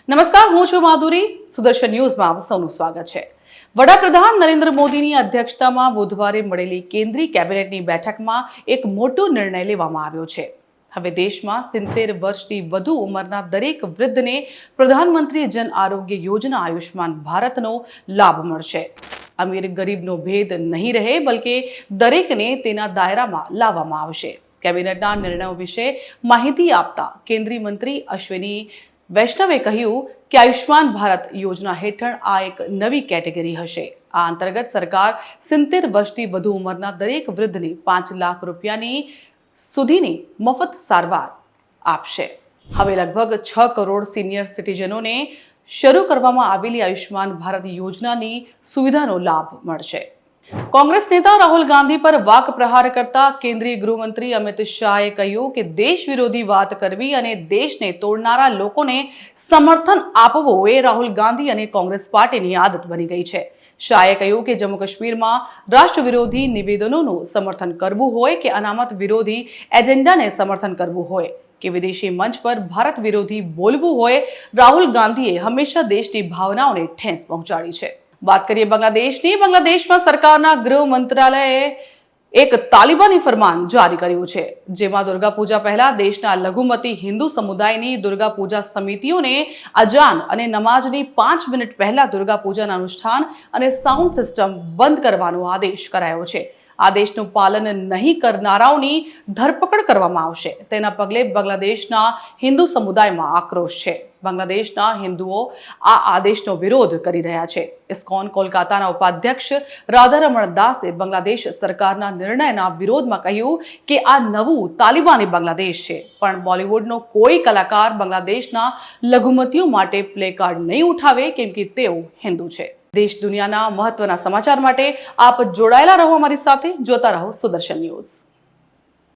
નમસ્કાર, હું છું માધુરી. સુદર્શન ન્યૂઝમાં આપ સૌનું સ્વાગત છે. વડાપ્રધાન નરેન્દ્ર મોદીની અધ્યક્ષતામાં બુધવારે મળેલી કેન્દ્રીય કેબિનેટની બેઠકમાં એક મોટો નિર્ણય લેવામાં આવ્યો છે. હવે દેશમાં 70 વર્ષથી વધુ ઉંમરના દરેક વૃદ્ધને પ્રધાનમંત્રી જન આરોગ્ય યોજના આયુષ્માન ભારતનો લાભ મળશે. અમીર ગરીબનો ભેદ નહીં રહે, બલકે દરેકને તેના દાયરામાં લાવવામાં આવશે. કેબિનેટના નિર્ણયો વિશે માહિતી આપતા કેન્દ્રીય મંત્રી અશ્વિની વૈષ્ણવે કહ્યું કે આયુષ્માન ભારત યોજના હેઠળ આ એક નવી કેટેગરી હશે. આ અંતર્ગત સરકાર 70 વર્ષથી વધુ ઉંમરના દરેક વૃદ્ધને 5 લાખ રૂપિયાની સુધીની મફત સારવાર આપશે. હવે લગભગ 6 કરોડ સિનિયર સિટીઝનોને શરૂ કરવામાં આવેલી આયુષ્માન ભારત યોજનાની સુવિધાનો લાભ મળશે. કોંગ્રેસ નેતા રાહુલ ગાંધી પર વાક પ્રહાર કરતા કેન્દ્રીય ગૃહમંત્રી અમિત શાહે કહ્યું કે દેશ વિરોધી વાત કરવી અને દેશને તોડનારા લોકોને સમર્થન આપવું એ રાહુલ ગાંધી અને કોંગ્રેસ પાર્ટીની આદત બની ગઈ છે. શાહે કહ્યું કે જમ્મુ કાશ્મીરમાં રાષ્ટ્ર વિરોધી નિવેદનોનું સમર્થન કરવું હોય કે અનામત વિરોધી એજન્ડાને સમર્થન કરવું હોય કે વિદેશી મંચ પર ભારત વિરોધી બોલવું હોય, રાહુલ ગાંધીએ હંમેશા દેશની ભાવનાઓને ઠેસ પહોંચાડી છે. વાત કરીએ બાંગ્લાદેશની. બાંગ્લાદેશમાં સરકારના ગૃહ મંત્રાલયે એક તાલિબાની ફરમાન જારી કર્યું છે, જેમાં દુર્ગા પૂજા પહેલા દેશના લઘુમતી હિન્દુ સમુદાયની દુર્ગા પૂજા સમિતિઓને અજાન અને નમાઝની 5 મિનિટ પહેલા દુર્ગા પૂજાના અનુષ્ઠાન અને સાઉન્ડ સિસ્ટમ બંધ કરવાનો આદેશ કરાયો છે. આદેશનું પાલન નહીં કરનારાઓની ધરપકડ કરવામાં આવશે. તેના પગલે બાંગ્લાદેશના હિન્દુ સમુદાયમાં આક્રોશ છે. બાંગ્લાદેશના હિન્દુઓ આ આદેશનો વિરોધ કરી રહ્યા છે. ઇસ્કોન કોલકાતાના ઉપાધ્યક્ષ રાધારમણ દાસે બાંગ્લાદેશ સરકારના નિર્ણયના વિરોધમાં કહ્યું કે આ નવું તાલિબાની બાંગ્લાદેશ છે, પણ બોલિવૂડનો કોઈ કલાકાર બાંગ્લાદેશના લઘુમતીઓ માટે પ્લે કાર્ડ નહીં ઉઠાવે, કેમ કે તેઓ હિન્દુ છે. દેશ દુનિયાના મહત્વના સમાચાર માટે આપ જોડાયેલા રહો અમારી સાથે. જોતા રહો સુદર્શન ન્યૂઝ.